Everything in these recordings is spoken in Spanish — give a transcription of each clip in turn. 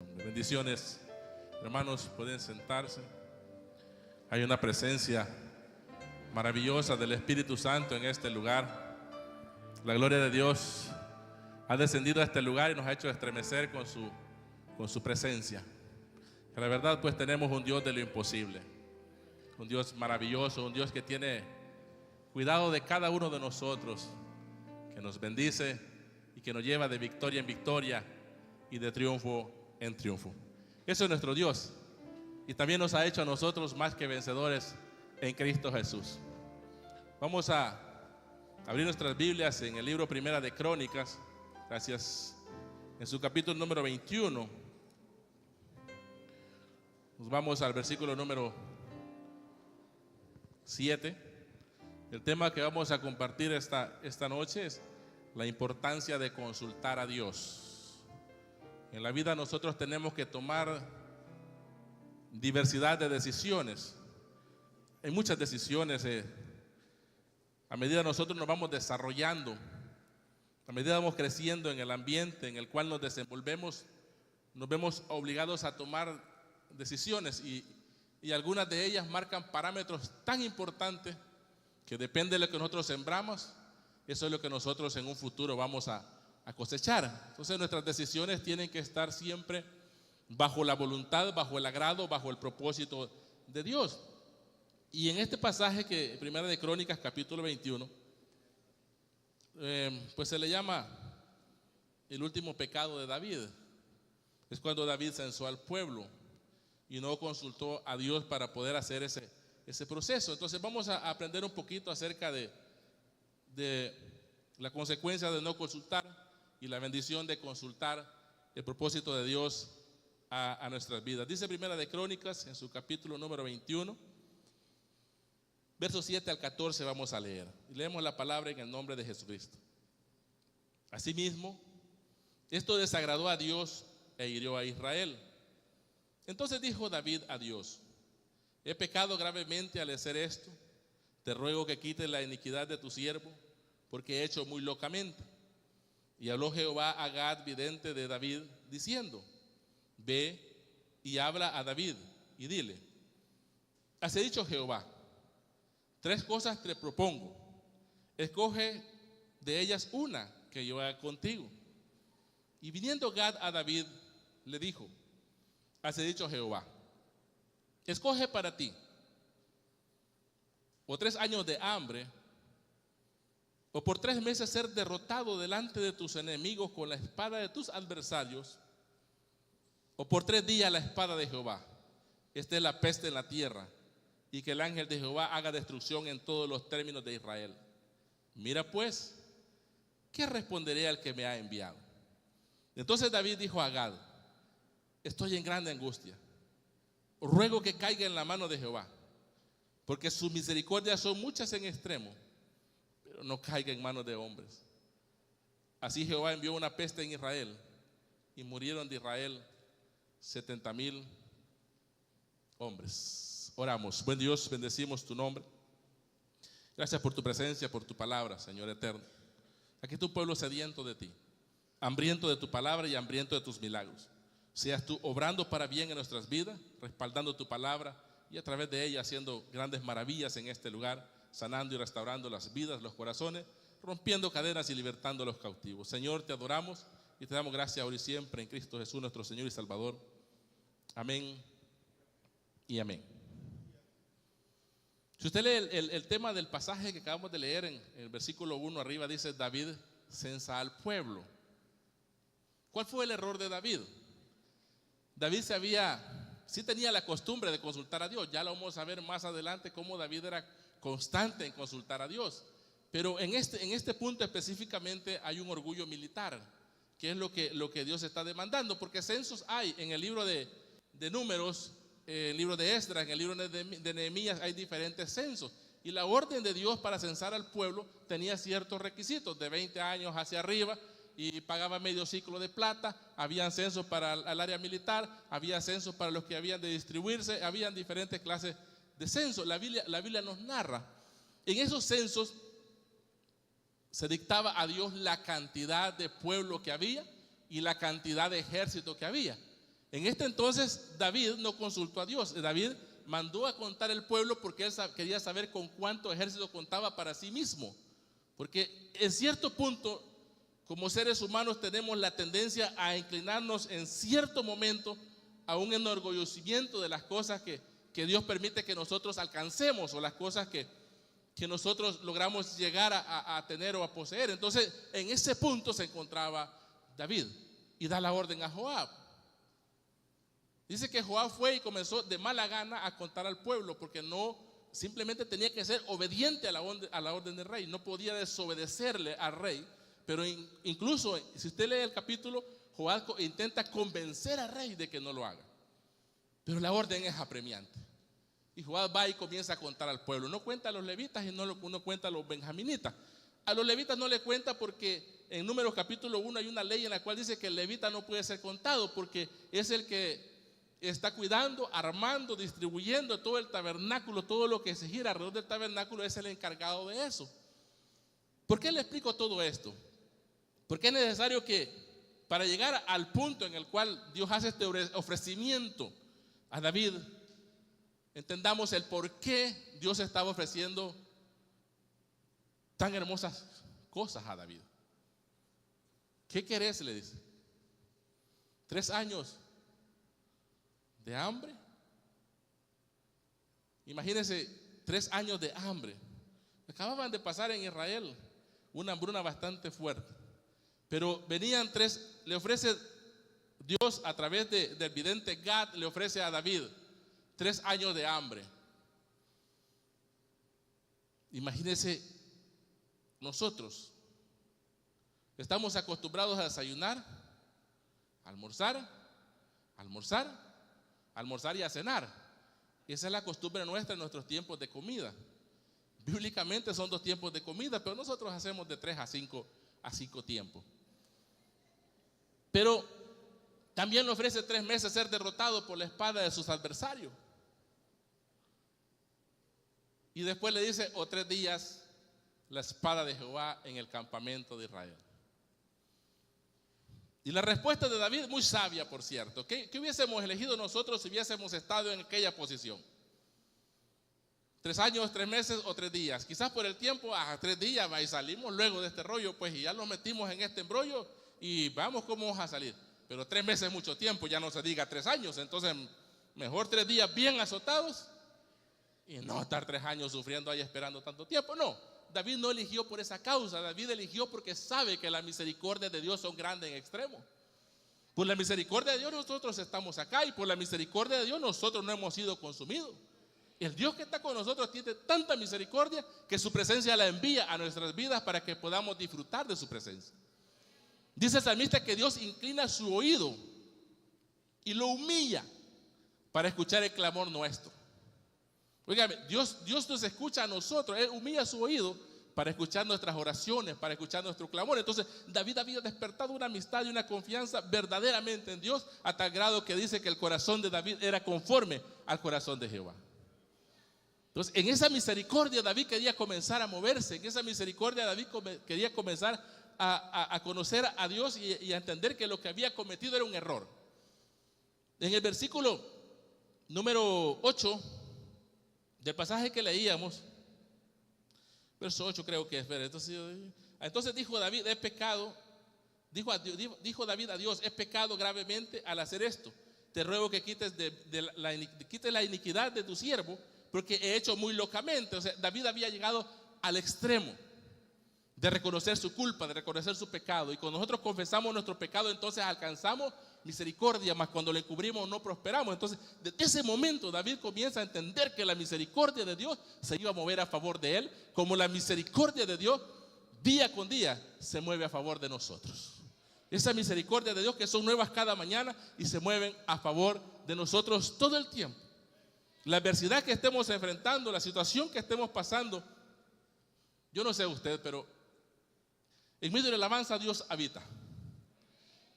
Bendiciones, hermanos, pueden sentarse. Hay una presencia maravillosa del Espíritu Santo en este lugar. La gloria de Dios ha descendido a este lugar y nos ha hecho estremecer con su presencia. Que la verdad, pues tenemos un Dios de lo imposible, un Dios maravilloso, un Dios que tiene cuidado de cada uno de nosotros, que nos bendice y que nos lleva de victoria en victoria y de triunfo en triunfo. Eso es nuestro Dios, y también nos ha hecho a nosotros más que vencedores en Cristo Jesús. Vamos a abrir nuestras Biblias en el libro Primera de Crónicas, gracias, en su capítulo número 21. Nos vamos al versículo número 7. El tema que vamos a compartir esta noche es la importancia de consultar a Dios. En la vida nosotros tenemos que tomar diversidad de decisiones. Hay muchas decisiones. A medida que nosotros nos vamos desarrollando, a medida que vamos creciendo en el ambiente en el cual nos desenvolvemos, nos vemos obligados a tomar decisiones y algunas de ellas marcan parámetros tan importantes que depende de lo que nosotros sembramos, eso es lo que nosotros en un futuro vamos a cosechar. Entonces nuestras decisiones tienen que estar siempre bajo la voluntad, bajo el agrado, bajo el propósito de Dios. Y en este pasaje que Primera de Crónicas capítulo 21, pues se le llama el último pecado de David. Es cuando David censó al pueblo y no consultó a Dios para poder hacer ese proceso. Entonces vamos a aprender un poquito acerca de la consecuencia de no consultar y la bendición de consultar el propósito de Dios a nuestras vidas. Dice Primera de Crónicas en su capítulo número 21, versos 7 al 14 vamos a leer. Y leemos la palabra en el nombre de Jesucristo. Asimismo, esto desagradó a Dios e hirió a Israel. Entonces dijo David a Dios: he pecado gravemente al hacer esto. Te ruego que quites la iniquidad de tu siervo, porque he hecho muy locamente. Y habló Jehová a Gad, vidente de David, diciendo: ve y habla a David y dile: así ha dicho Jehová, 3 cosas te propongo, escoge de ellas una que yo haga contigo. Y viniendo Gad a David, le dijo: así ha dicho Jehová, escoge para ti o 3 años de hambre, o por 3 meses ser derrotado delante de tus enemigos con la espada de tus adversarios, o por 3 días la espada de Jehová esté la peste en la tierra, y que el ángel de Jehová haga destrucción en todos los términos de Israel. Mira pues, ¿qué responderé al que me ha enviado? Entonces David dijo a Gad: estoy en grande angustia, ruego que caiga en la mano de Jehová, porque sus misericordias son muchas en extremo, pero no caiga en manos de hombres. Así Jehová envió una peste en Israel, y murieron de Israel 70,000 hombres. Oramos. Buen Dios, bendecimos tu nombre. Gracias por tu presencia, por tu palabra, Señor eterno. Aquí tu pueblo sediento de ti, hambriento de tu palabra y hambriento de tus milagros. Seas tú obrando para bien en nuestras vidas, respaldando tu palabra y a través de ella haciendo grandes maravillas en este lugar, sanando y restaurando las vidas, los corazones, rompiendo cadenas y libertando a los cautivos. Señor, te adoramos y te damos gracias ahora y siempre en Cristo Jesús, nuestro Señor y Salvador. Amén y amén. Si usted lee el tema del pasaje que acabamos de leer en el versículo 1 arriba, dice: David censa al pueblo. ¿Cuál fue el error de David? David sí tenía la costumbre de consultar a Dios. Ya lo vamos a ver más adelante cómo David era constante en consultar a Dios. Pero en este punto específicamente hay un orgullo militar, que es lo que Dios está demandando, porque censos hay en el libro de Números, en el libro de Esdras, en el libro de Nehemías hay diferentes censos. Y la orden de Dios para censar al pueblo tenía ciertos requisitos, de 20 años hacia arriba, y pagaba medio ciclo de plata. Habían censos para el área militar, había censos para los que habían de distribuirse, habían diferentes clases de censos. La Biblia nos narra. En esos censos se dictaba a Dios la cantidad de pueblo que había y la cantidad de ejército que había. En este entonces David no consultó a Dios. David mandó a contar el pueblo porque él quería saber con cuánto ejército contaba para sí mismo. Porque en cierto punto, como seres humanos, tenemos la tendencia a inclinarnos en cierto momento a un enorgullecimiento de las cosas que Dios permite que nosotros alcancemos, o las cosas que nosotros logramos llegar a tener o a poseer. Entonces, en ese punto se encontraba David y da la orden a Joab. Dice que Joab fue y comenzó de mala gana a contar al pueblo, porque no, simplemente tenía que ser obediente a la orden del rey, no podía desobedecerle al rey. Pero incluso, si usted lee el capítulo, Joab intenta convencer al rey de que no lo haga, pero la orden es apremiante. Y Joab va y comienza a contar al pueblo. No cuenta a los levitas y no cuenta a los benjaminitas. A los levitas no le cuenta porque en Números capítulo 1 hay una ley en la cual dice que el levita no puede ser contado, porque es el que está cuidando, armando, distribuyendo todo el tabernáculo. Todo lo que se gira alrededor del tabernáculo es el encargado de eso. ¿Por qué le explico todo esto? Porque es necesario que, para llegar al punto en el cual Dios hace este ofrecimiento a David, entendamos el por qué Dios estaba ofreciendo tan hermosas cosas a David. ¿Qué querés?, le dice. 3 años de hambre. Imagínense, 3 años de hambre. Acababan de pasar en Israel una hambruna bastante fuerte, pero venían 3. Le ofrece Dios a través del vidente Gad, le ofrece a David 3 años de hambre. Imagínense, nosotros estamos acostumbrados a desayunar, almorzar y a cenar. Esa es la costumbre nuestra en nuestros tiempos de comida. Bíblicamente son 2 tiempos de comida, pero nosotros hacemos de 3 a 5 tiempos. Pero también le ofrece 3 meses ser derrotado por la espada de sus adversarios. Y después le dice, o 3 días la espada de Jehová en el campamento de Israel. Y la respuesta de David, muy sabia, por cierto. ¿Qué hubiésemos elegido nosotros si hubiésemos estado en aquella posición? 3 años, 3 meses o 3 días. Quizás por el tiempo, 3 días y salimos luego de este rollo, pues, y ya nos metimos en este embrollo y vamos cómo vamos a salir. Pero 3 meses es mucho tiempo, ya no se diga 3 años. Entonces, mejor 3 días bien azotados y no estar 3 años sufriendo ahí esperando tanto tiempo. No, David no eligió por esa causa. David eligió porque sabe que las misericordias de Dios son grandes en extremo. Por la misericordia de Dios nosotros estamos acá, y por la misericordia de Dios nosotros no hemos sido consumidos. El Dios que está con nosotros tiene tanta misericordia que su presencia la envía a nuestras vidas para que podamos disfrutar de su presencia. Dice el salmista que Dios inclina su oído y lo humilla para escuchar el clamor nuestro. Oígame, Dios nos escucha a nosotros, Él humilla su oído para escuchar nuestras oraciones, para escuchar nuestro clamor. Entonces David había despertado una amistad y una confianza verdaderamente en Dios, a tal grado que dice que el corazón de David era conforme al corazón de Jehová. Entonces, en esa misericordia David quería comenzar a moverse. En esa misericordia David quería comenzar a conocer a Dios y a entender que lo que había cometido era un error. En el versículo número 8 del pasaje que leíamos, verso 8 creo que es. Entonces dijo David, he pecado. Dijo David a Dios, he pecado gravemente al hacer esto. Te ruego que quites la iniquidad de tu siervo, porque he hecho muy locamente. O sea, David había llegado al extremo de reconocer su culpa, de reconocer su pecado. Y cuando nosotros confesamos nuestro pecado, entonces alcanzamos misericordia, mas cuando le cubrimos no prosperamos. Entonces, desde ese momento David comienza a entender que la misericordia de Dios se iba a mover a favor de él, como la misericordia de Dios día con día se mueve a favor de nosotros. Esa misericordia de Dios que son nuevas cada mañana y se mueven a favor de nosotros todo el tiempo. La adversidad que estemos enfrentando, la situación que estemos pasando, yo no sé usted, pero en medio de la alabanza Dios habita.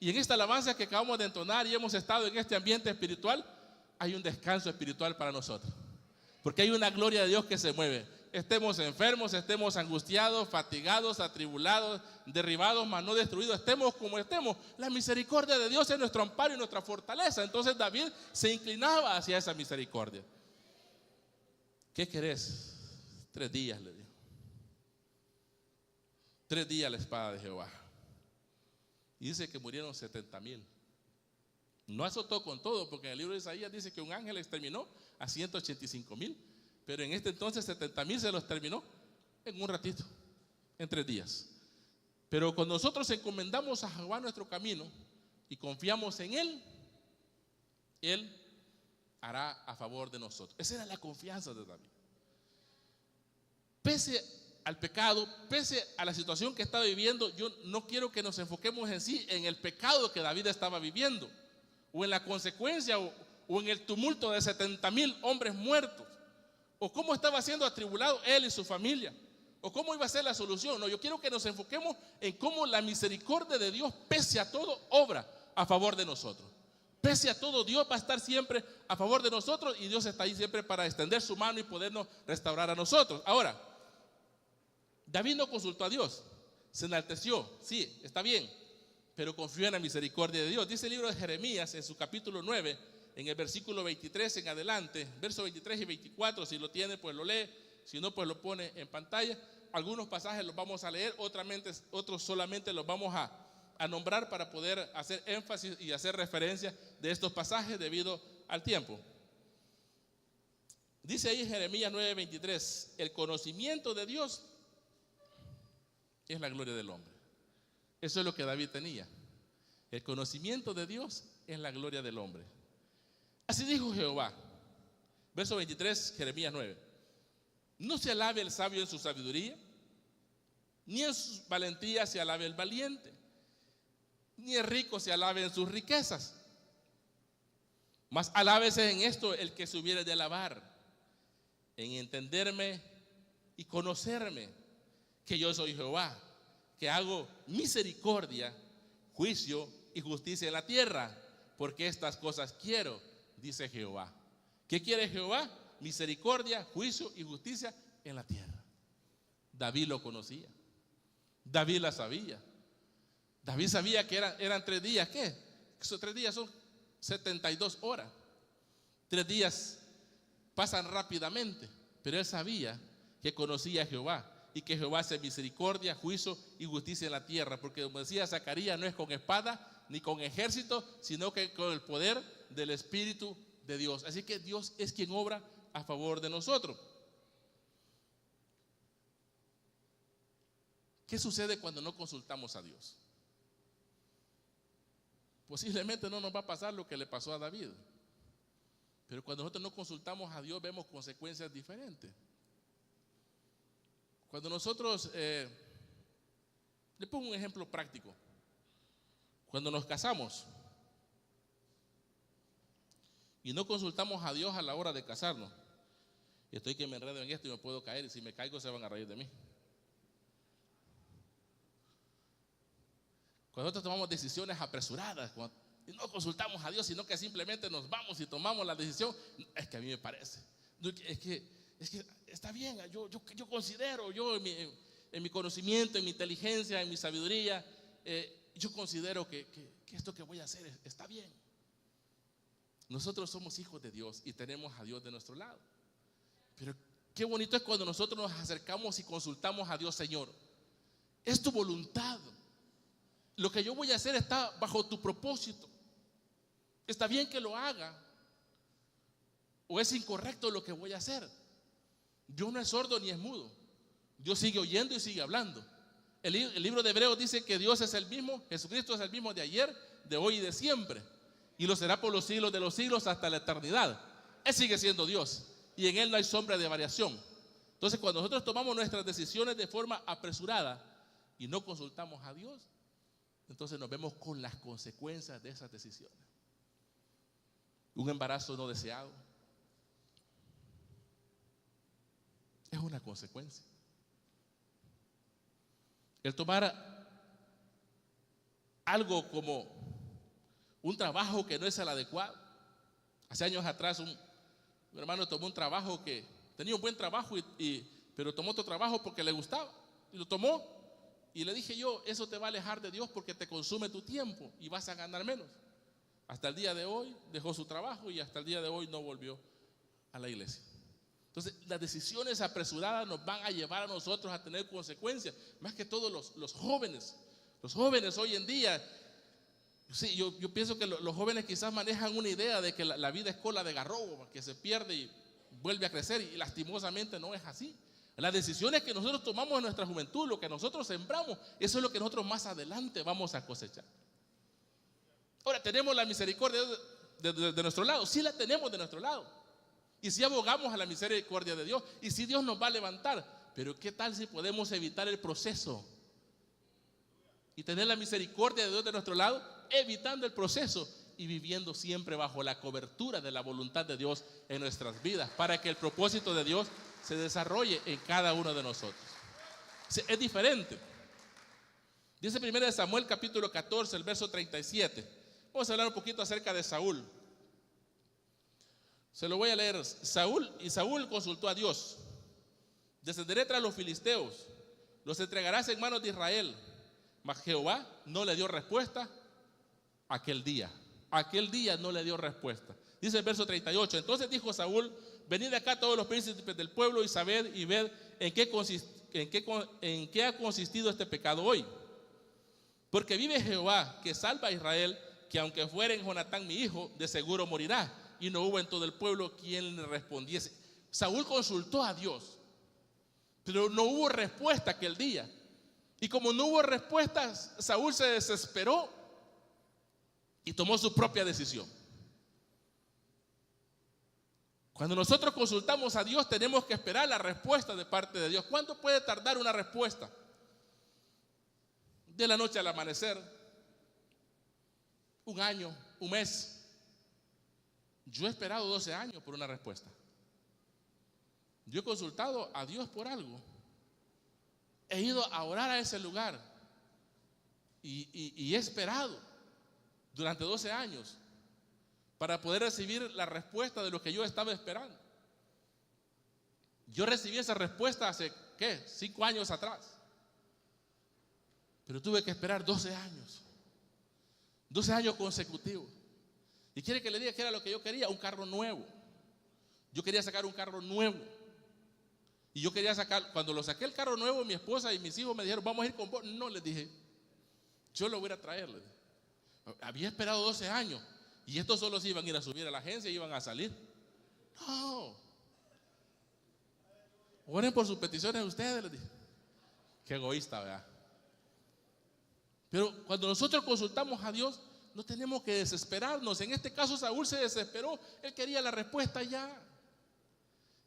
Y en esta alabanza que acabamos de entonar y hemos estado en este ambiente espiritual, hay un descanso espiritual para nosotros. Porque hay una gloria de Dios que se mueve. estemos enfermos, estemos angustiados, fatigados, atribulados, derribados, mas no destruidos, estemos como estemos, la misericordia de Dios es nuestro amparo y nuestra fortaleza. Entonces David se inclinaba hacia esa misericordia. ¿Qué querés? 3 días, le dijo. 3 días la espada de Jehová. Y dice que murieron 70,000. No azotó con todo, porque en el libro de Isaías dice que un ángel exterminó a 185,000. Pero en este entonces 70,000 se los terminó en un ratito, en 3 días. Pero cuando nosotros encomendamos a Jehová nuestro camino y confiamos en Él, Él hará a favor de nosotros. Esa era la confianza de David. Pese al pecado, pese a la situación que estaba viviendo, yo no quiero que nos enfoquemos en sí, en el pecado que David estaba viviendo, o en la consecuencia, o en el tumulto de 70,000 hombres muertos, o cómo estaba siendo atribulado él y su familia, o cómo iba a ser la solución. No, yo quiero que nos enfoquemos en cómo la misericordia de Dios, pese a todo, obra a favor de nosotros. Pese a todo, Dios va a estar siempre a favor de nosotros, y Dios está ahí siempre para extender su mano y podernos restaurar a nosotros. Ahora, David no consultó a Dios, se enalteció, sí, está bien, pero confió en la misericordia de Dios. Dice el libro de Jeremías en su capítulo 9, en el versículo 23 en adelante, versos 23 y 24, si lo tiene pues lo lee, si no pues lo pone en pantalla. Algunos pasajes los vamos a leer, otros solamente los vamos a nombrar para poder hacer énfasis y hacer referencia de estos pasajes debido al tiempo. Dice ahí Jeremías 9:23, el conocimiento de Dios es la gloria del hombre. Eso es lo que David tenía. El conocimiento de Dios es la gloria del hombre. Así dijo Jehová. Verso 23, Jeremías 9. No se alabe el sabio en su sabiduría, ni en su valentía se alabe el valiente, ni el rico se alabe en sus riquezas. Mas alábese en esto el que se hubiere de alabar, en entenderme y conocerme, que yo soy Jehová, que hago misericordia, juicio y justicia en la tierra, porque estas cosas quiero, dice Jehová. ¿Qué quiere Jehová? Misericordia, juicio y justicia en la tierra. David lo conocía, David la sabía. David sabía que eran 3 días. ¿Qué? Esos 3 días son 72 horas. 3 días pasan rápidamente, pero él sabía que conocía a Jehová y que Jehová hace misericordia, juicio y justicia en la tierra, porque como decía Zacarías, no es con espada ni con ejército, sino que con el poder del Espíritu de Dios. Así que Dios es quien obra a favor de nosotros. ¿Qué sucede cuando no consultamos a Dios? Posiblemente no nos va a pasar lo que le pasó a David, pero cuando nosotros no consultamos a Dios vemos consecuencias diferentes. Cuando nosotros, le pongo un ejemplo práctico. Cuando nos casamos y no consultamos a Dios a la hora de casarnos, estoy que me enredo en esto y me puedo caer, y si me caigo se van a reír de mí. Cuando nosotros tomamos decisiones apresuradas, y no consultamos a Dios, sino que simplemente nos vamos y tomamos la decisión, es que a mí me parece, es que está bien, yo considero, en mi conocimiento, en mi inteligencia, en mi sabiduría, yo considero que esto que voy a hacer está bien. Nosotros somos hijos de Dios y tenemos a Dios de nuestro lado. Pero qué bonito es cuando nosotros nos acercamos y consultamos a Dios. Señor, es tu voluntad. Lo que yo voy a hacer está bajo tu propósito. ¿Está bien que lo haga? ¿O es incorrecto lo que voy a hacer? Dios no es sordo ni es mudo. Dios sigue oyendo y sigue hablando. El libro de Hebreos dice que Dios es el mismo, Jesucristo es el mismo de ayer, de hoy y de siempre, y lo será por los siglos de los siglos hasta la eternidad. Él sigue siendo Dios y en Él no hay sombra de variación. Entonces, cuando nosotros tomamos nuestras decisiones de forma apresurada y no consultamos a Dios, entonces nos vemos con las consecuencias de esas decisiones. Un embarazo no deseado es una consecuencia. El tomar algo como un trabajo que no es el adecuado. Hace años atrás un hermano tomó un trabajo que tenía un buen trabajo y pero tomó otro trabajo porque le gustaba y lo tomó. Y le dije yo, eso te va a alejar de Dios porque te consume tu tiempo y vas a ganar menos. Hasta el día de hoy dejó su trabajo y hasta el día de hoy no volvió a la iglesia. Entonces, las decisiones apresuradas nos van a llevar a nosotros a tener consecuencias. Más que todo los jóvenes. Los jóvenes hoy en día, sí, yo pienso que los jóvenes quizás manejan una idea de que la vida es cola de garrobo, que se pierde y vuelve a crecer, y lastimosamente no es así. Las decisiones que nosotros tomamos en nuestra juventud, lo que nosotros sembramos, eso es lo que nosotros más adelante vamos a cosechar. Ahora, ¿tenemos la misericordia de nuestro lado? Sí, la tenemos de nuestro lado. Y si abogamos a la misericordia de Dios, y si Dios nos va a levantar, pero ¿qué tal si podemos evitar el proceso y tener la misericordia de Dios de nuestro lado, evitando el proceso y viviendo siempre bajo la cobertura de la voluntad de Dios en nuestras vidas, para que el propósito de Dios se desarrolle en cada uno de nosotros? Es diferente. Dice 1 Samuel capítulo 14, el verso 37. Vamos a hablar un poquito acerca de Saúl. Se lo voy a leer. Saúl consultó a Dios: descenderé tras los filisteos, los entregarás en manos de Israel. Mas Jehová no le dio respuesta aquel día. Aquel día no le dio respuesta. Dice el verso 38. Entonces dijo Saúl: venid acá todos los príncipes del pueblo y sabed y ved en qué ha consistido este pecado hoy. Porque vive Jehová, que salva a Israel, que aunque fuera en Jonatán mi hijo, de seguro morirá. Y no hubo en todo el pueblo quien le respondiese. Saúl consultó a Dios, pero no hubo respuesta aquel día. Y como no hubo respuestas, Saúl se desesperó y tomó su propia decisión. Cuando nosotros consultamos a Dios, tenemos que esperar la respuesta de parte de Dios. ¿Cuánto puede tardar una respuesta? De la noche al amanecer, un año, un mes. Yo he esperado 12 años por una respuesta. Yo he consultado a Dios por algo. He ido a orar a ese lugar y he esperado durante 12 años para poder recibir la respuesta de lo que yo estaba esperando. Yo recibí esa respuesta hace, 5 años atrás. Pero tuve que esperar 12 años. 12 años consecutivos. Y quiere que le diga que era lo que yo quería: un carro nuevo. Yo quería sacar un carro nuevo. Y yo quería sacar, cuando lo saqué el carro nuevo, mi esposa y mis hijos me dijeron: vamos a ir con vos. No, les dije, yo lo voy a traer. Había esperado 12 años y estos solo se iban a ir a subir a la agencia y iban a salir. No. Oren por sus peticiones ustedes, les dije. Qué egoísta, ¿verdad? Pero cuando nosotros consultamos a Dios, no tenemos que desesperarnos. En este caso Saúl se desesperó. Él quería la respuesta ya.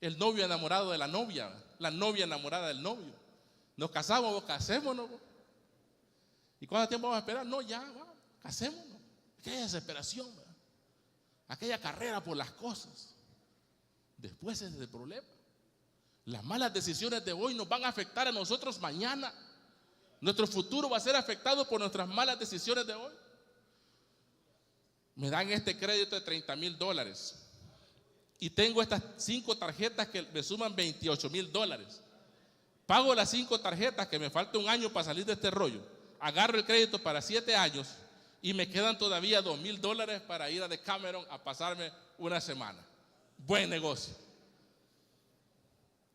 El novio enamorado de la novia, la novia enamorada del novio. Nos casamos, casémonos. ¿Y cuánto tiempo vamos a esperar? No, ya, casémonos. Qué desesperación, ¿verdad? Aquella carrera por las cosas. Después es el problema. Las malas decisiones de hoy nos van a afectar a nosotros mañana. Nuestro futuro va a ser afectado por nuestras malas decisiones de hoy. Me dan este crédito de $30,000 y tengo estas 5 tarjetas que me suman $28,000. Pago las 5 tarjetas, que me falta un año para salir de este rollo. Agarro el crédito para 7 años y me quedan todavía $2,000 para ir a Decameron a pasarme una semana. Buen negocio.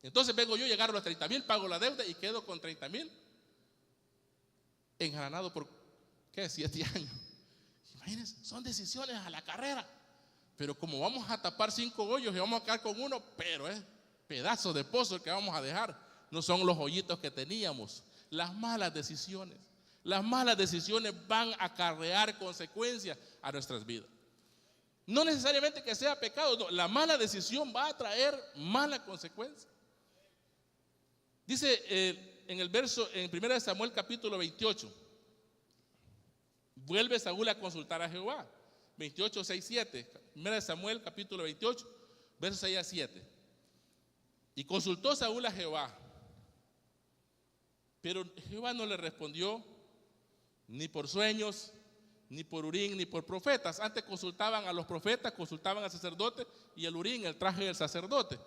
Entonces vengo yo, llegar a los 30,000, pago la deuda y quedo con 30,000 enjalanado por 7 años. Imagínense, son decisiones a la carrera. Pero como vamos a tapar 5 hoyos y vamos a quedar con uno, pero es pedazo de pozo el que vamos a dejar. No son los hoyitos que teníamos. Las malas decisiones van a acarrear consecuencias a nuestras vidas. No necesariamente que sea pecado, no, la mala decisión va a traer mala consecuencia. Dice en el verso, en 1 Samuel capítulo 28, vuelve Saúl a consultar a Jehová. 28, 6, 7. 1 Samuel capítulo 28, versos 6 a 7. Y consultó Saúl a Jehová, pero Jehová no le respondió ni por sueños, ni por Urín, ni por profetas. Antes consultaban a los profetas, consultaban al sacerdote, y el Urín, el traje del sacerdote.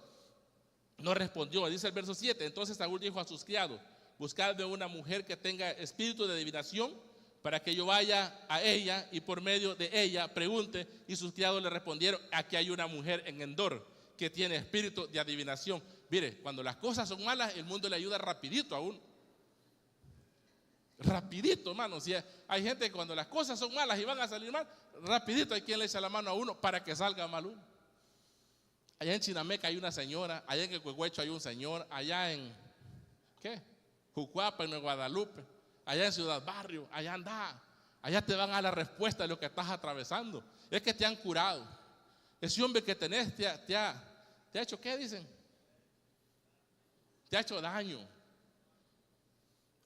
no respondió. Dice el verso 7, entonces Saúl dijo a sus criados: buscadme una mujer que tenga espíritu de adivinación, para que yo vaya a ella y por medio de ella pregunte. Y sus criados le respondieron: aquí hay una mujer en Endor que tiene espíritu de adivinación. Mire, cuando las cosas son malas, el mundo le ayuda rapidito a uno. Rapidito, hermano. Si hay gente que cuando las cosas son malas y van a salir mal, rapidito hay quien le echa la mano a uno para que salga mal uno. Allá en Chinameca hay una señora, allá en Ecuehuecho hay un señor, allá en Jucuapa, en Guadalupe, allá en Ciudad Barrio, allá anda, allá te van a dar la respuesta de lo que estás atravesando. Es que te han curado. Ese hombre que tenés te ha hecho, ¿qué dicen? Te ha hecho daño.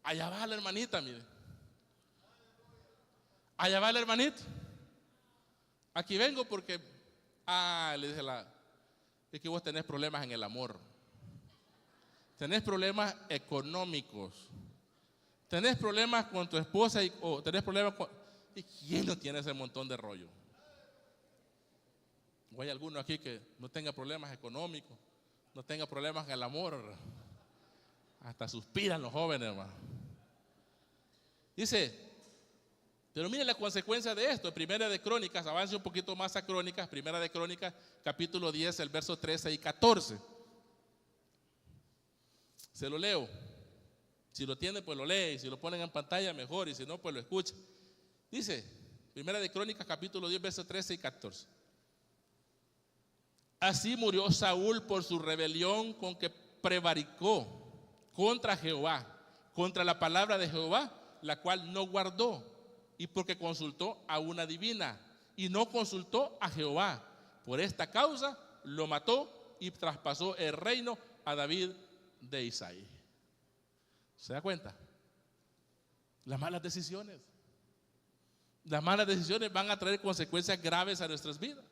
Allá va la hermanita, mire. Allá va la hermanita. Aquí vengo porque, le dije es que vos tenés problemas en el amor. Tenés problemas económicos. Tenés problemas con tu esposa o tenés problemas con... ¿Y quién no tiene ese montón de rollo? ¿O hay alguno aquí que no tenga problemas económicos, no tenga problemas en el amor? Hasta suspiran los jóvenes, hermano. Dice, pero mire la consecuencia de esto. Primera de Crónicas, avance un poquito más a Crónicas. Primera de Crónicas, capítulo 10, el verso 13 y 14. Se lo leo. Si lo tiene, pues lo lee. Y si lo ponen en pantalla, mejor. Y si no, pues lo escucha. Dice, Primera de Crónicas, capítulo 10, verso 13 y 14. Así murió Saúl por su rebelión con que prevaricó contra Jehová, contra la palabra de Jehová, la cual no guardó, y porque consultó a una divina y no consultó a Jehová. Por esta causa lo mató y traspasó el reino a David de Isaí. ¿Se da cuenta? Las malas decisiones van a traer consecuencias graves a nuestras vidas.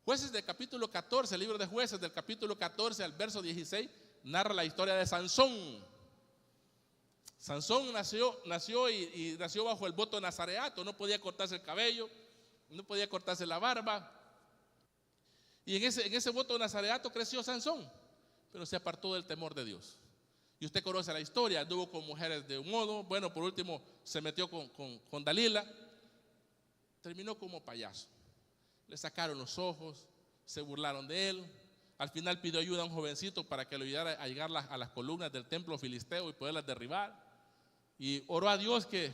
Jueces del capítulo 14, el libro de Jueces del capítulo 14 al verso 16 narra la historia de Sansón. Sansón nació y nació bajo el voto nazareato. No podía cortarse el cabello, no podía cortarse la barba. Y en ese voto nazareato creció Sansón, pero se apartó del temor de Dios. Y usted conoce la historia, anduvo con mujeres de un modo, bueno, por último se metió con Dalila, terminó como payaso. Le sacaron los ojos, se burlaron de él. Al final pidió ayuda a un jovencito para que lo ayudara a llegar a las columnas del templo filisteo y poderlas derribar. Y oró a Dios que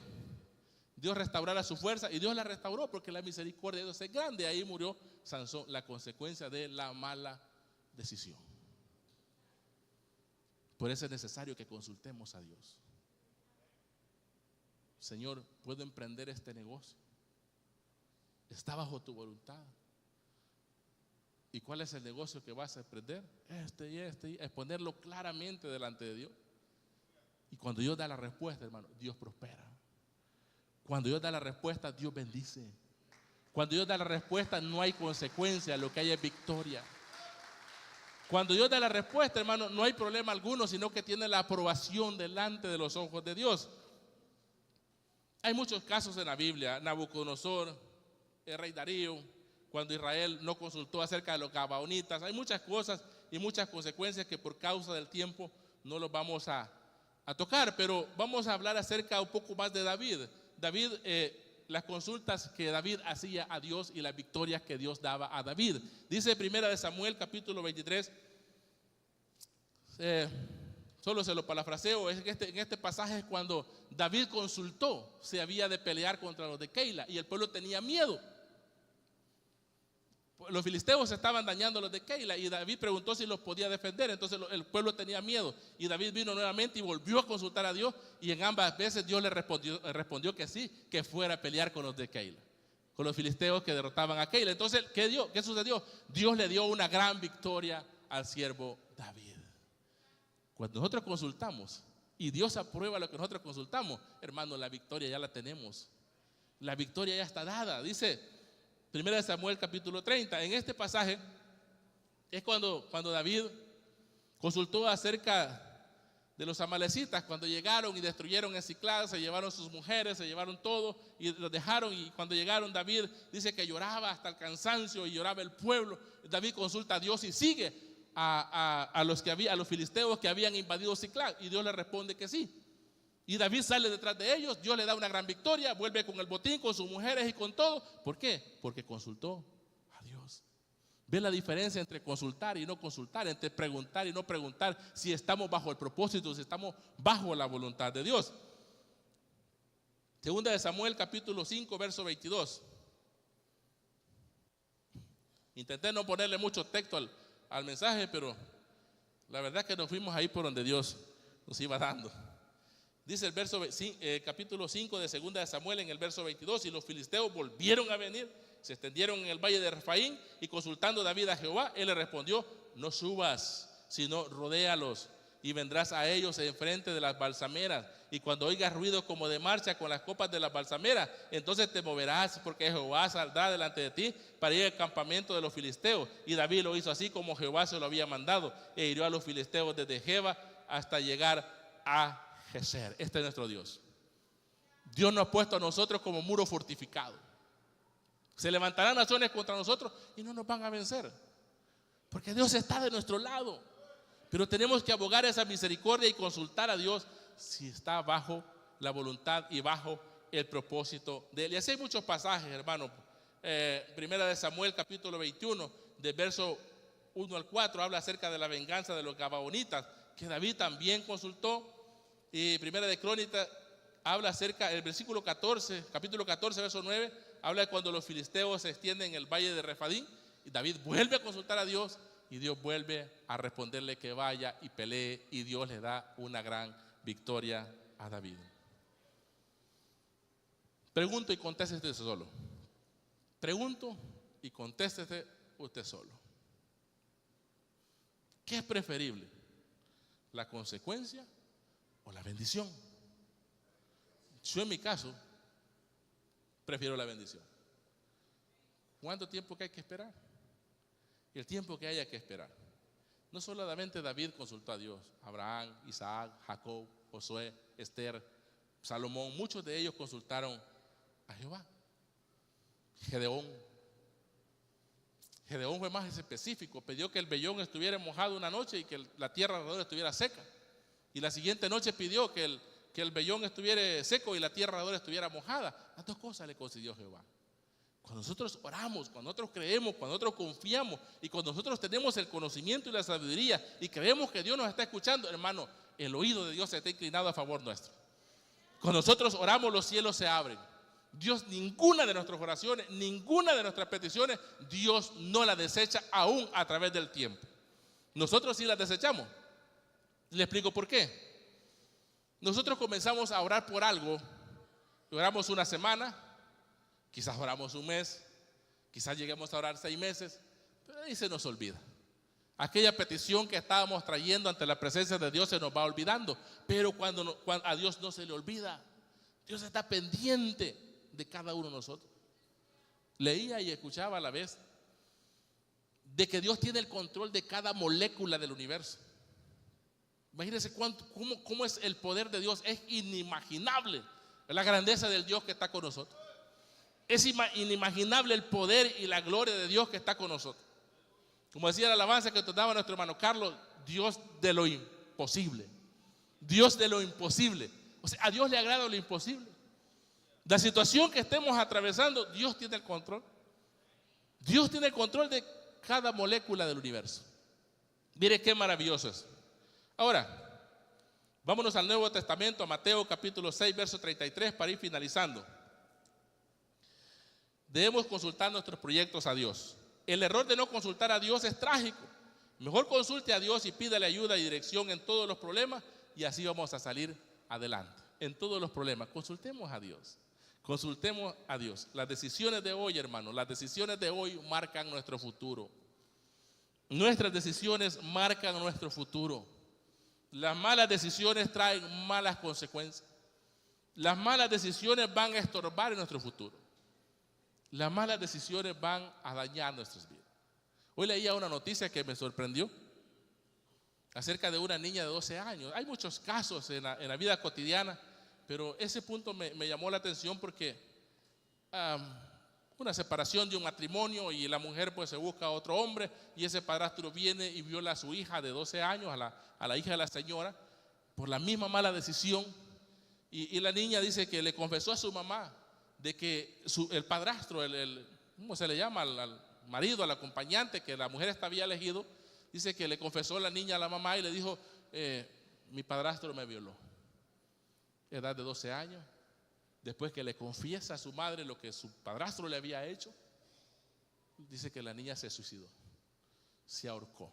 Dios restaurara su fuerza, y Dios la restauró porque la misericordia de Dios es grande. Ahí murió Sansón, la consecuencia de la mala decisión. Por eso es necesario que consultemos a Dios. Señor, ¿puedo emprender este negocio? ¿Está bajo tu voluntad? ¿Y cuál es el negocio que vas a emprender? Este y exponerlo claramente delante de Dios. Y cuando Dios da la respuesta, hermano, Dios prospera. Cuando Dios da la respuesta, Dios bendice. Cuando Dios da la respuesta, no hay consecuencia, lo que hay es victoria. Cuando Dios da la respuesta, hermano, no hay problema alguno, sino que tiene la aprobación delante de los ojos de Dios. Hay muchos casos en la Biblia. Nabucodonosor, el rey Darío, cuando Israel no consultó acerca de los gabaonitas. Hay muchas cosas y muchas consecuencias que por causa del tiempo no los vamos a tocar, pero vamos a hablar acerca un poco más de David. David, las consultas que David hacía a Dios y las victorias que Dios daba a David. Dice Primera de Samuel capítulo 23, solo se lo parafraseo, es que en este pasaje es cuando David consultó si había de pelear contra los de Keila, y el pueblo tenía miedo. Los filisteos estaban dañando a los de Keila y David preguntó si los podía defender. Entonces el pueblo tenía miedo y David vino nuevamente y volvió a consultar a Dios, y en ambas veces Dios le respondió que sí, que fuera a pelear con los de Keila, con los filisteos que derrotaban a Keila. Entonces, ¿qué sucedió? Dios le dio una gran victoria al siervo David. Cuando nosotros consultamos y Dios aprueba lo que nosotros consultamos, hermano, la victoria ya la tenemos. La victoria ya está dada. Dice Primera de Samuel capítulo 30. En este pasaje es cuando David consultó acerca de los amalecitas, cuando llegaron y destruyeron en Siclag, se llevaron sus mujeres, se llevaron todo y los dejaron. Y cuando llegaron, David dice que lloraba hasta el cansancio y lloraba el pueblo. David consulta a Dios y sigue a los filisteos que habían invadido Siclag? Y Dios le responde que sí. Y David sale detrás de ellos, Dios le da una gran victoria, vuelve con el botín, con sus mujeres y con todo. ¿Por qué? Porque consultó a Dios. ¿Ve la diferencia entre consultar y no consultar? Entre preguntar y no preguntar, si estamos bajo el propósito, si estamos bajo la voluntad de Dios. Segunda de Samuel, capítulo 5, verso 22. Intenté no ponerle mucho texto al mensaje, pero la verdad es que nos fuimos ahí por donde Dios nos iba dando. Dice el verso, capítulo 5 de segunda de Samuel, en el verso 22, y los filisteos volvieron a venir, se extendieron en el valle de Refaín, y consultando David a Jehová, él le respondió: no subas, sino rodéalos, y vendrás a ellos enfrente de las balsameras, y cuando oigas ruido como de marcha con las copas de las balsameras, entonces te moverás, porque Jehová saldrá delante de ti para ir al campamento de los filisteos. Y David lo hizo así como Jehová se lo había mandado, e hirió a los filisteos desde Geba hasta llegar a Geser. Este es nuestro Dios. Dios nos ha puesto a nosotros como muro fortificado. Se levantarán naciones contra nosotros y no nos van a vencer, porque Dios está de nuestro lado. Pero tenemos que abogar esa misericordia y consultar a Dios si está bajo la voluntad y bajo el propósito de Él. Y así hay muchos pasajes, hermano. Primera de Samuel, capítulo 21, del verso 1 al 4, habla acerca de la venganza de los gabaonitas, que David también consultó. Y Primera de Crónicas habla acerca, el versículo 14, capítulo 14, verso 9, habla de cuando los filisteos se extienden en el valle de Refadín, y David vuelve a consultar a Dios, y Dios vuelve a responderle que vaya y pelee, y Dios le da una gran victoria a David. Pregunto y contéstese usted solo. Pregunto y contéstese usted solo. ¿Qué es preferible? ¿La consecuencia o la bendición? Yo, en mi caso, prefiero la bendición. ¿Cuánto tiempo que hay que esperar? El tiempo que haya que esperar. No solamente David consultó a Dios, Abraham, Isaac, Jacob, Josué, Esther, Salomón, muchos de ellos consultaron a Jehová. Gedeón fue más específico, pidió que el vellón estuviera mojado una noche y que la tierra alrededor estuviera seca. Y la siguiente noche pidió que el vellón estuviera seco y la tierra alrededor estuviera mojada. Las dos cosas le concedió Jehová. Cuando nosotros oramos, cuando nosotros creemos, cuando nosotros confiamos y cuando nosotros tenemos el conocimiento y la sabiduría y creemos que Dios nos está escuchando, hermano, el oído de Dios está inclinado a favor nuestro. Cuando nosotros oramos, los cielos se abren. Dios, ninguna de nuestras oraciones, ninguna de nuestras peticiones, Dios no la desecha aún a través del tiempo. Nosotros sí las desechamos. Le explico por qué. Nosotros comenzamos a orar por algo, oramos una semana, quizás oramos un mes, quizás lleguemos a orar 6 meses, pero ahí se nos olvida. Aquella petición que estábamos trayendo ante la presencia de Dios se nos va olvidando. Pero cuando a Dios no se le olvida, Dios está pendiente de cada uno de nosotros. Leía y escuchaba a la vez de que Dios tiene el control de cada molécula del universo. Imagínense cómo es el poder de Dios. Es inimaginable la grandeza del Dios que está con nosotros. Es inimaginable el poder y la gloria de Dios que está con nosotros. Como decía la alabanza que tocaba nuestro hermano Carlos, Dios de lo imposible. Dios de lo imposible. O sea, a Dios le agrada lo imposible. La situación que estemos atravesando, Dios tiene el control. Dios tiene el control de cada molécula del universo. Mire qué maravilloso es. Ahora, vámonos al Nuevo Testamento, a Mateo capítulo 6, verso 33, para ir finalizando. Debemos consultar nuestros proyectos a Dios. El error de no consultar a Dios es trágico. Mejor consulte a Dios y pídale ayuda y dirección en todos los problemas, y así vamos a salir adelante. En todos los problemas, consultemos a Dios. Consultemos a Dios. Las decisiones de hoy, hermano, las decisiones de hoy marcan nuestro futuro. Nuestras decisiones marcan nuestro futuro. Las malas decisiones traen malas consecuencias. Las malas decisiones van a estorbar en nuestro futuro. Las malas decisiones van a dañar nuestras vidas. Hoy leía una noticia que me sorprendió acerca de una niña de 12 años. Hay muchos casos en la vida cotidiana, pero ese punto me llamó la atención porque una separación de un matrimonio y la mujer pues se busca a otro hombre y ese padrastro viene y viola a su hija de 12 años, a la hija de la señora, por la misma mala decisión. Y la niña dice que le confesó a su mamá de que el padrastro, ¿cómo se le llama? Al marido, al acompañante que la mujer había elegido, dice que le confesó la niña a la mamá y le dijo, mi padrastro me violó, edad de 12 años. Después que le confiesa a su madre lo que su padrastro le había hecho, dice que la niña se suicidó, se ahorcó.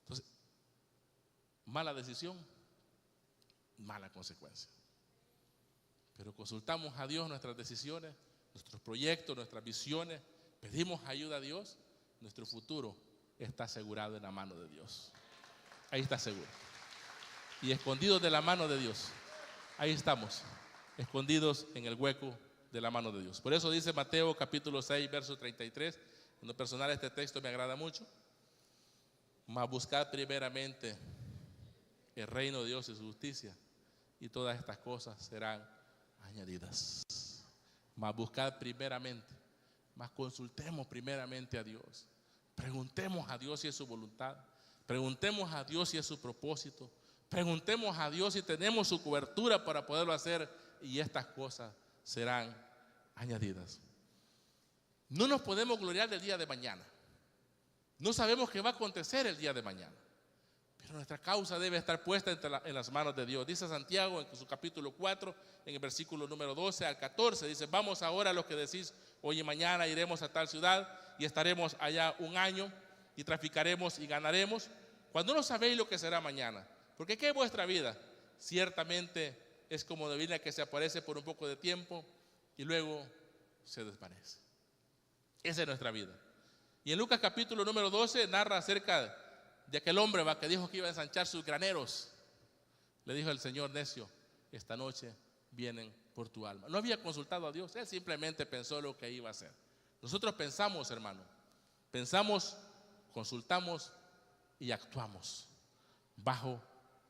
Entonces, mala decisión, mala consecuencia. Pero consultamos a Dios nuestras decisiones, nuestros proyectos, nuestras visiones, pedimos ayuda a Dios, nuestro futuro está asegurado en la mano de Dios. Ahí está seguro. Y escondidos de la mano de Dios, ahí estamos, escondidos en el hueco de la mano de Dios. Por eso dice Mateo capítulo 6, verso 33. En lo personal este texto me agrada mucho. Mas buscad primeramente el reino de Dios y su justicia, y todas estas cosas serán añadidas. Mas buscad primeramente, mas consultemos primeramente a Dios. Preguntemos a Dios si es su voluntad. Preguntemos a Dios si es su propósito. Preguntemos a Dios si tenemos su cobertura para poderlo hacer, y estas cosas serán añadidas. No nos podemos gloriar del día de mañana. No sabemos qué va a acontecer el día de mañana, pero nuestra causa debe estar puesta en las manos de Dios. Dice Santiago en su capítulo 4, en el versículo número 12 al 14, dice: vamos ahora a los que decís, hoy y mañana iremos a tal ciudad y estaremos allá un año y traficaremos y ganaremos, cuando no sabéis lo que será mañana. Porque ¿qué es vuestra vida? Ciertamente es como neblina que se aparece por un poco de tiempo y luego se desvanece. Esa es nuestra vida. Y en Lucas capítulo número 12 narra acerca de aquel hombre que dijo que iba a ensanchar sus graneros. Le dijo el Señor: necio, esta noche vienen por tu alma. No había consultado a Dios, él simplemente pensó lo que iba a hacer. Nosotros pensamos, hermano, pensamos, consultamos y actuamos bajo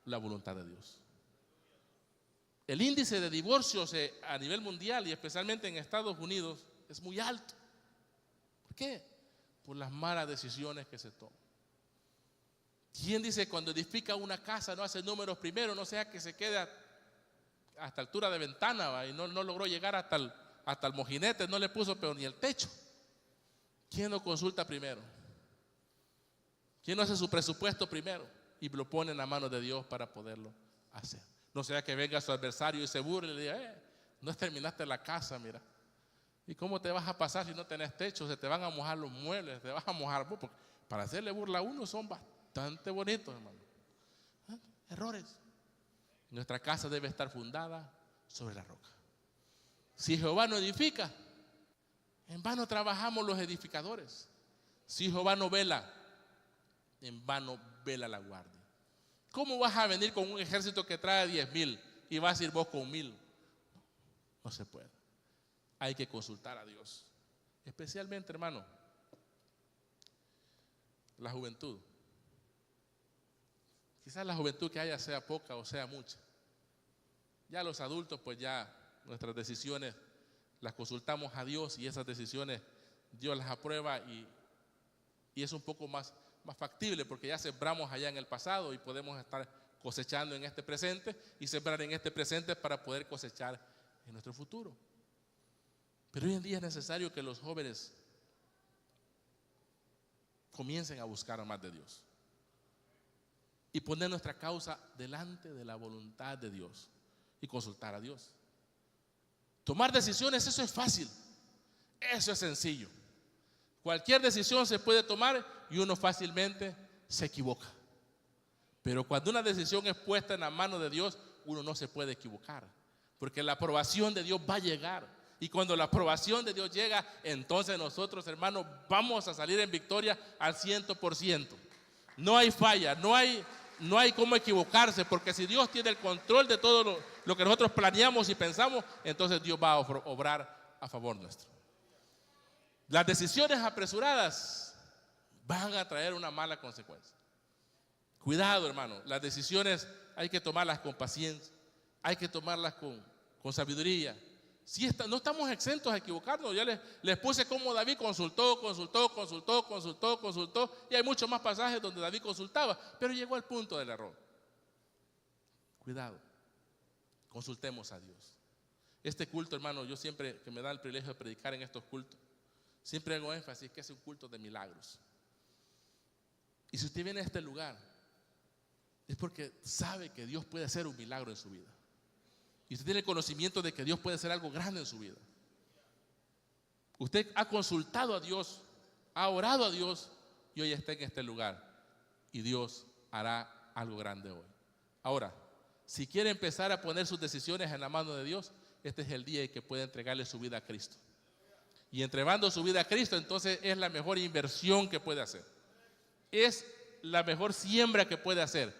la voluntad de Dios. El índice de divorcios a nivel mundial y especialmente en Estados Unidos es muy alto. ¿Por qué? Por las malas decisiones que se toman. ¿Quién dice cuando edifica una casa no hace números primero, no sea que se quede hasta altura de ventana y no logró llegar hasta el mojinete, no le puso pero ni el techo? ¿Quién lo consulta primero? ¿Quién no hace su presupuesto primero y lo pone en la mano de Dios para poderlo hacer? No sea que venga su adversario y se burle y le diga: no terminaste la casa, mira. ¿Y cómo te vas a pasar si no tenés techo? Se te van a mojar los muebles, te vas a mojar vos. Porque para hacerle burla a uno son bastante bonitos, hermano. Errores. Nuestra casa debe estar fundada sobre la roca. Si Jehová no edifica, en vano trabajamos los edificadores. Si Jehová no vela, en vano vela la guardia. ¿Cómo vas a venir con un ejército que trae 10,000 y vas a ir vos con 1,000? No se puede. Hay que consultar a Dios. Especialmente, hermano, la juventud. Quizás la juventud que haya sea poca o sea mucha. Ya los adultos, pues ya nuestras decisiones las consultamos a Dios y esas decisiones Dios las aprueba y es un poco más factible, porque ya sembramos allá en el pasado y podemos estar cosechando en este presente y sembrar en este presente para poder cosechar en nuestro futuro. Pero hoy en día es necesario que los jóvenes comiencen a buscar más de Dios y poner nuestra causa delante de la voluntad de Dios y consultar a Dios. Tomar decisiones, eso es fácil, eso es sencillo. Cualquier decisión se puede tomar y uno fácilmente se equivoca. Pero cuando una decisión es puesta en la mano de Dios, uno no se puede equivocar, porque la aprobación de Dios va a llegar. Y cuando la aprobación de Dios llega, entonces nosotros, hermanos, vamos a salir en victoria al 100%. No hay falla, no hay cómo equivocarse, porque si Dios tiene el control de todo lo que nosotros planeamos y pensamos, entonces Dios va a obrar a favor nuestro. Las decisiones apresuradas van a traer una mala consecuencia. Cuidado, hermano, las decisiones hay que tomarlas con paciencia, hay que tomarlas con sabiduría, Sí, no estamos exentos a equivocarnos. Ya les puse cómo David consultó, y hay muchos más pasajes donde David consultaba, pero llegó al punto del error. Cuidado, consultemos a Dios. Este culto, hermano, yo siempre que me da el privilegio de predicar en estos cultos, siempre hago énfasis que es un culto de milagros. Y si usted viene a este lugar, es porque sabe que Dios puede hacer un milagro en su vida. Y usted tiene el conocimiento de que Dios puede hacer algo grande en su vida. Usted ha consultado a Dios, ha orado a Dios, y hoy está en este lugar. Y Dios hará algo grande hoy. Ahora, si quiere empezar a poner sus decisiones en la mano de Dios, este es el día en que puede entregarle su vida a Cristo. Y entregando su vida a Cristo, entonces es la mejor inversión que puede hacer. Es la mejor siembra que puede hacer.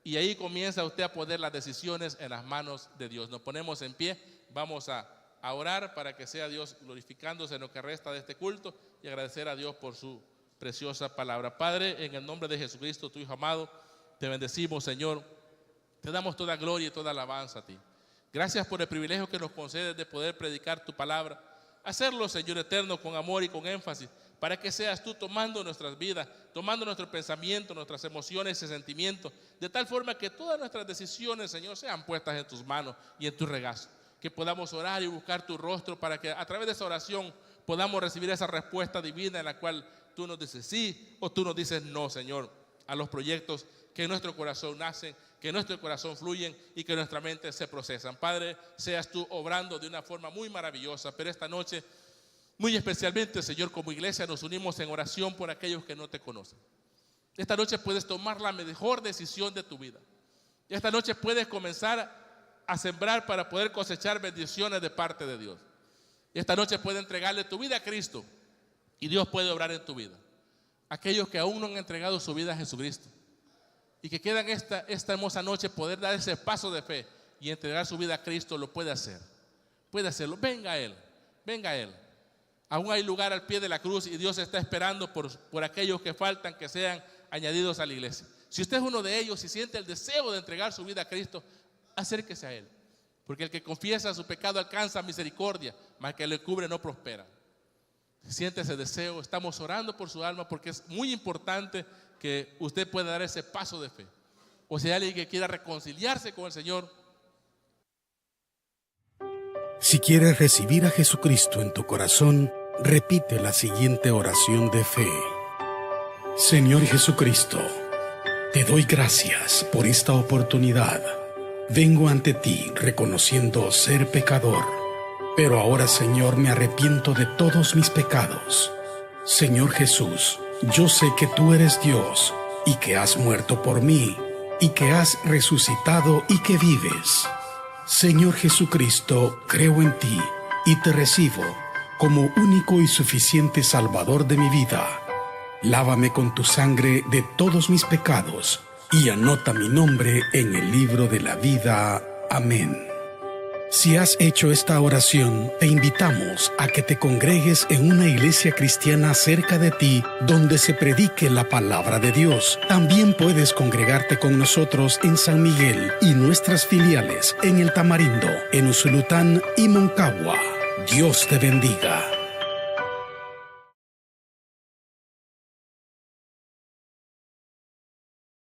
Y ahí comienza usted a poner las decisiones en las manos de Dios. Nos ponemos en pie, vamos a orar para que sea Dios glorificándose en lo que resta de este culto y agradecer a Dios por su preciosa palabra. Padre, en el nombre de Jesucristo, tu Hijo amado, te bendecimos, Señor. Te damos toda gloria y toda alabanza a ti. Gracias por el privilegio que nos concedes de poder predicar tu palabra. Hacerlo, Señor eterno, con amor y con énfasis, para que seas tú tomando nuestras vidas, tomando nuestro pensamiento, nuestras emociones y sentimientos, de tal forma que todas nuestras decisiones, Señor, sean puestas en tus manos y en tu regazo. Que podamos orar y buscar tu rostro para que a través de esa oración podamos recibir esa respuesta divina en la cual tú nos dices sí o tú nos dices no, Señor, a los proyectos que en nuestro corazón nacen, que en nuestro corazón fluyen y que en nuestra mente se procesan. Padre, seas tú obrando de una forma muy maravillosa, pero esta noche, muy especialmente, Señor, como iglesia nos unimos en oración por aquellos que no te conocen. Esta noche puedes tomar la mejor decisión de tu vida. Esta noche puedes comenzar a sembrar para poder cosechar bendiciones de parte de Dios. Esta noche puedes entregarle tu vida a Cristo y Dios puede obrar en tu vida. Aquellos que aún no han entregado su vida a Jesucristo y que quedan esta hermosa noche poder dar ese paso de fe y entregar su vida a Cristo, lo puede hacer. Puede hacerlo. Venga a Él, venga a Él. Aún hay lugar al pie de la cruz y Dios está esperando por aquellos que faltan que sean añadidos a la iglesia. Si usted es uno de ellos y siente el deseo de entregar su vida a Cristo, acérquese a Él, porque el que confiesa su pecado alcanza misericordia, mas el que le cubre no prospera. Si siente ese deseo, estamos orando por su alma, porque es muy importante que usted pueda dar ese paso de fe. O si hay alguien que quiera reconciliarse con el Señor. Si quieres recibir a Jesucristo en tu corazón, repite la siguiente oración de fe. Señor Jesucristo, te doy gracias por esta oportunidad. Vengo ante ti reconociendo ser pecador, pero ahora, Señor, me arrepiento de todos mis pecados. Señor Jesús, yo sé que tú eres Dios y que has muerto por mí y que has resucitado y que vives. Señor Jesucristo, creo en ti y te recibo como único y suficiente Salvador de mi vida. Lávame con tu sangre de todos mis pecados y anota mi nombre en el libro de la vida. Amén. Si has hecho esta oración, te invitamos a que te congregues en una iglesia cristiana cerca de ti donde se predique la palabra de Dios. También puedes congregarte con nosotros en San Miguel y nuestras filiales en El Tamarindo, en Usulután y Moncagua. Dios te bendiga.